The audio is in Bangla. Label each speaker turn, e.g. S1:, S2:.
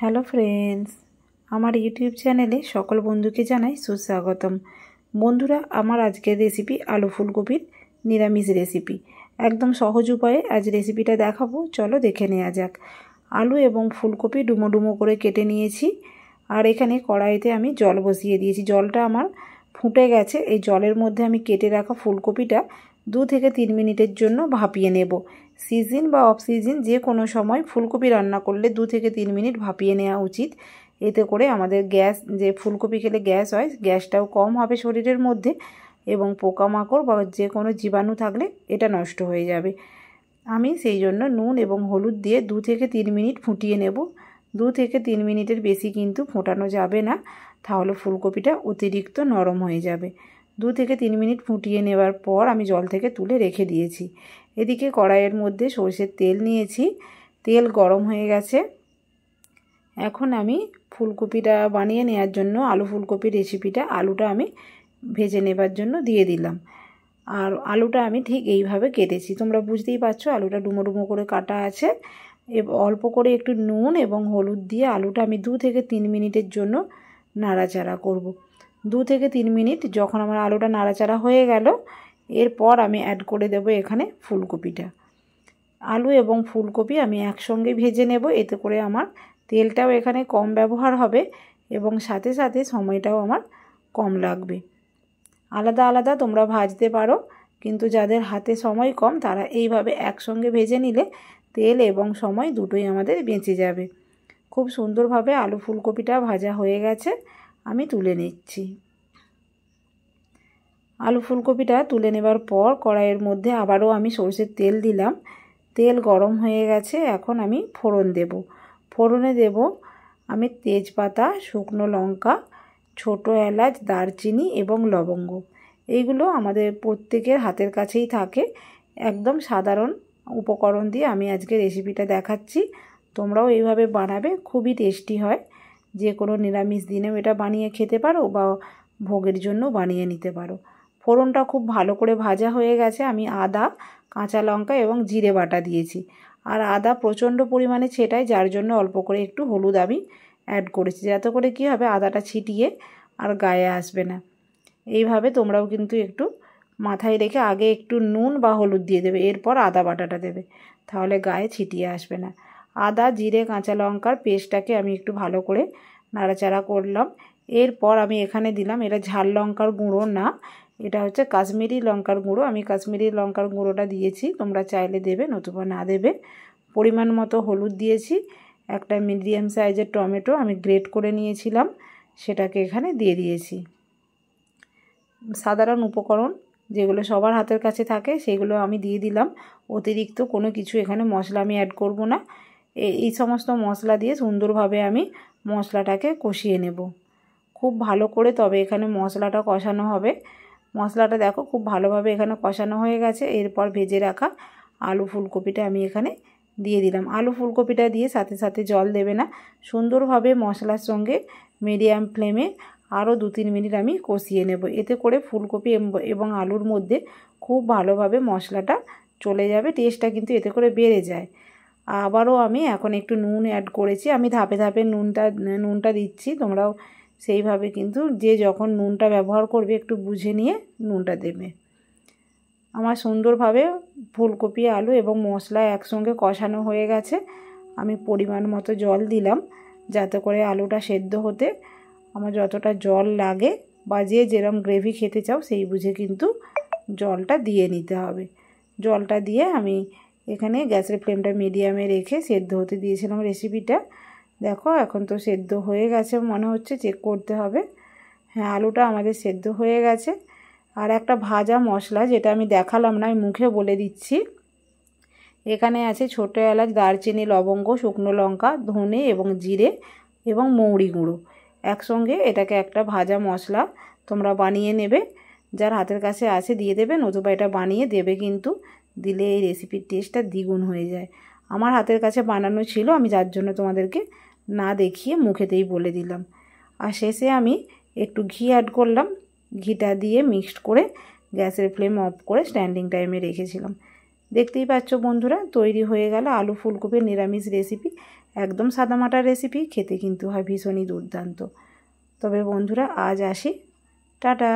S1: হ্যালো ফ্রেন্ডস, আমার ইউটিউব চ্যানেলে সকল বন্ধুকে জানাই সুস্বাগতম। বন্ধুরা, আমার আজকের রেসিপি আলু ফুলকপির নিরামিষ রেসিপি। একদম সহজ উপায়ে আজ রেসিপিটা দেখাবো, চলো দেখে নেওয়া যাক। আলু এবং ফুলকপি ডুমো ডুমো করে কেটে নিয়েছি, আর এখানে কড়াইতে আমি জল বসিয়ে দিয়েছি। জলটা আমার ফুটে গেছে। এই জলের মধ্যে আমি কেটে রাখা ফুলকপিটা 2 থেকে 3 মিনিটের জন্য ভাপিয়ে নেব। সিজন বা অফ সিজন যে কোনো সময় ফুলকপি রান্না করলে 2 থেকে 3 মিনিট ভাপিয়ে নেওয়া উচিত। এতে করে আমাদের গ্যাস, যে ফুলকপি খেলে গ্যাস হয়, গ্যাসটাও কম হবে শরীরের মধ্যে, এবং পোকামাকড় বা যে কোনো জীবাণু থাকলে এটা নষ্ট হয়ে যাবে। আমি সেই জন্য নুন এবং হলুদ দিয়ে 2 থেকে 3 মিনিট ফুটিয়ে নেব। 2 থেকে 3 মিনিটের বেশি কিন্তু ফোটানো যাবে না, তাহলে ফুলকপিটা অতিরিক্ত নরম হয়ে যাবে। 2 থেকে 3 মিনিট ফুটিয়ে নেওয়ার পর আমি জল থেকে তুলে রেখে দিয়েছি। এদিকে কড়াইয়ের মধ্যে সরষের তেল নিয়েছি, তেল গরম হয়ে গেছে। এখন আমি ফুলকপিটা বানিয়ে নেওয়ার জন্য আলু ফুলকপির রেসিপিটা, আলুটা আমি ভেজে নেবার জন্য দিয়ে দিলাম। আর আলুটা আমি ঠিক এইভাবে কেটেছি, তোমরা বুঝতেই পারছো আলুটা ডুমো ডুমো করে কাটা আছে। অল্প করে একটু নুন এবং হলুদ দিয়ে আলুটা আমি 2 থেকে 3 মিনিটের জন্য নাড়াচাড়া করব। 2 থেকে 3 মিনিট যখন আমার আলুটা নাড়াচাড়া হয়ে গেল, এরপর আমি অ্যাড করে দেব এখানে ফুলকপিটা। আলু এবং ফুলকপি আমি একসঙ্গে ভেজে নেব, এতে করে আমার তেলটাও এখানে কম ব্যবহার হবে এবং সাথে সাথে সময়টাও আমার কম লাগবে। আলাদা আলাদা তোমরা ভাজতে পারো, কিন্তু যাদের হাতে সময় কম তারা এইভাবে একসঙ্গে ভেজে নিলে তেল এবং সময় দুটোই আমাদের বেঁচে যাবে। খুব সুন্দরভাবে আলু ফুলকপিটা ভাজা হয়ে গেছে, আমি তুলে নিচ্ছি। আলু ফুলকপিটা তুলে নেবার পর কড়াইয়ের মধ্যে আবারও আমি সরষের তেল দিলাম। তেল গরম হয়ে গেছে, এখন আমি ফোড়ন দেব। ফোড়নে দেব আমি তেজপাতা, শুকনো লঙ্কা, ছোটো এলাচ, দারচিনি এবং লবঙ্গ। এইগুলো আমাদের প্রত্যেকের হাতের কাছেই থাকে। একদম সাধারণ উপকরণ দিয়ে আমি আজকে রেসিপিটা দেখাচ্ছি। তোমরাও এইভাবে বানাবে, খুবই টেস্টি হয়। যে কোনো নিরামিষ দিনেও এটা বানিয়ে খেতে পারো বা ভোগের জন্য বানিয়ে নিতে পারো। ফোড়নটা খুব ভালো করে ভাজা হয়ে গেছে। আমি আদা, কাঁচা লঙ্কা এবং জিরে বাটা দিয়েছি। আর আদা প্রচণ্ড পরিমাণে ছেটায়, যার জন্য অল্প করে একটু হলুদ আমি অ্যাড করেছি, যাতে করে কী হবে আদাটা ছিটিয়ে আর গায়ে আসবে না। এইভাবে তোমরাও কিন্তু একটু মাথায় রেখে আগে একটু নুন বা হলুদ দিয়ে দেবে, এরপর আদা বাটাটা দেবে, তাহলে গায়ে ছিটিয়ে আসবে না। আদা, জিরে, কাঁচা লঙ্কার পেস্টটাকে আমি একটু ভালো করে নাড়াচাড়া করলাম। এরপর আমি এখানে দিলাম, এটা ঝাল লঙ্কার গুঁড়ো না, এটা হচ্ছে কাশ্মীরি লঙ্কার গুঁড়ো। আমি কাশ্মীরি লঙ্কার গুঁড়োটা দিয়েছি, তোমরা চাইলে দেবে, নতুবা না দেবে। পরিমাণ মতো হলুদ দিয়েছি। একটা মিডিয়াম সাইজের টমেটো আমি গ্রেট করে নিয়েছিলাম, সেটাকে এখানে দিয়ে দিয়েছি। সাধারণ উপকরণ যেগুলো সবার হাতের কাছে থাকে সেগুলো আমি দিয়ে দিলাম। অতিরিক্ত কোনো কিছু এখানে মশলা আমি অ্যাড করব না। এই সমস্ত মশলা দিয়ে সুন্দরভাবে আমি মশলাটাকে কষিয়ে নেব খুব ভালো করে, তবে এখানে মশলাটা কষানো হবে। মশলাটা দেখো খুব ভালোভাবে এখানে কষানো হয়ে গেছে। এরপর ভেজে রাখা আলু ফুলকপিটা আমি এখানে দিয়ে দিলাম। আলু ফুলকপিটা দিয়ে সাথে সাথে জল দেবে না, সুন্দরভাবে মশলার সঙ্গে মিডিয়াম ফ্লেমে আরও 2-3 মিনিট আমি কষিয়ে নেব। এতে করে ফুলকপি এবং আলুর মধ্যে খুব ভালোভাবে মশলাটা চলে যাবে, টেস্টটা কিন্তু এতে করে বেড়ে যায়। আবারও আমি এখন একটু নুন অ্যাড করেছি। আমি ধাপে ধাপে নুনটা দিচ্ছি, তোমরাও সেইভাবে কিন্তু যে যখন নুনটা ব্যবহার করবে একটু বুঝে নিয়ে নুনটা দেবে। আমার সুন্দরভাবে ফুলকপি, আলু এবং মশলা একসঙ্গে কষানো হয়ে গেছে। আমি পরিমাণ মতো জল দিলাম, যাতে করে আলুটা সেদ্ধ হতে আমার যতটা জল লাগে বা যে যেরকম গ্রেভি খেতে চাও সেই বুঝে কিন্তু জলটা দিয়ে নিতে হবে। জলটা দিয়ে আমি এখানে গ্যাসের ফ্লেমটা মিডিয়ামে রেখে সেদ্ধ হতে দিয়েছিলাম রেসিপিটা। দেখো এখন তো সেদ্ধ হয়ে গেছে মনে হচ্ছে, চেক করতে হবে। হ্যাঁ, আলুটা আমাদের সেদ্ধ হয়ে গেছে। আর একটা ভাজা মশলা যেটা আমি দেখালাম না, আমি মুখে বলে দিচ্ছি। এখানে আছে ছোটো এলাচ, দারচিনি, লবঙ্গ, শুকনো লঙ্কা, ধনে এবং জিরে এবং মৌরি গুঁড়ো একসঙ্গে। এটাকে একটা ভাজা মশলা তোমরা বানিয়ে নেবে, যার হাতের কাছে আছে দিয়ে দেবে, নতুবা এটা বানিয়ে দেবে, কিন্তু দিলে এই রেসিপির টেস্টটা দ্বিগুণ হয়ে যায়। আমার হাতের কাছে বানানো ছিল, আমি যার জন্য তোমাদেরকে না দেখিয়ে মুখেতেই বলে দিলাম। আর শেষে আমি একটু ঘি অ্যাড করলাম। ঘিটা দিয়ে মিক্সড করে গ্যাসের ফ্লেম অফ করে স্ট্যান্ডিং টাইমে রেখেছিলাম। দেখতেই পাচ্ছ বন্ধুরা, তৈরি হয়ে গেল আলু ফুলকপির নিরামিষ রেসিপি। একদম সাদামাটা রেসিপি, খেতে কিন্তু হয় ভীষণই দুর্দান্ত। তবে বন্ধুরা আজ আসি, টাটা।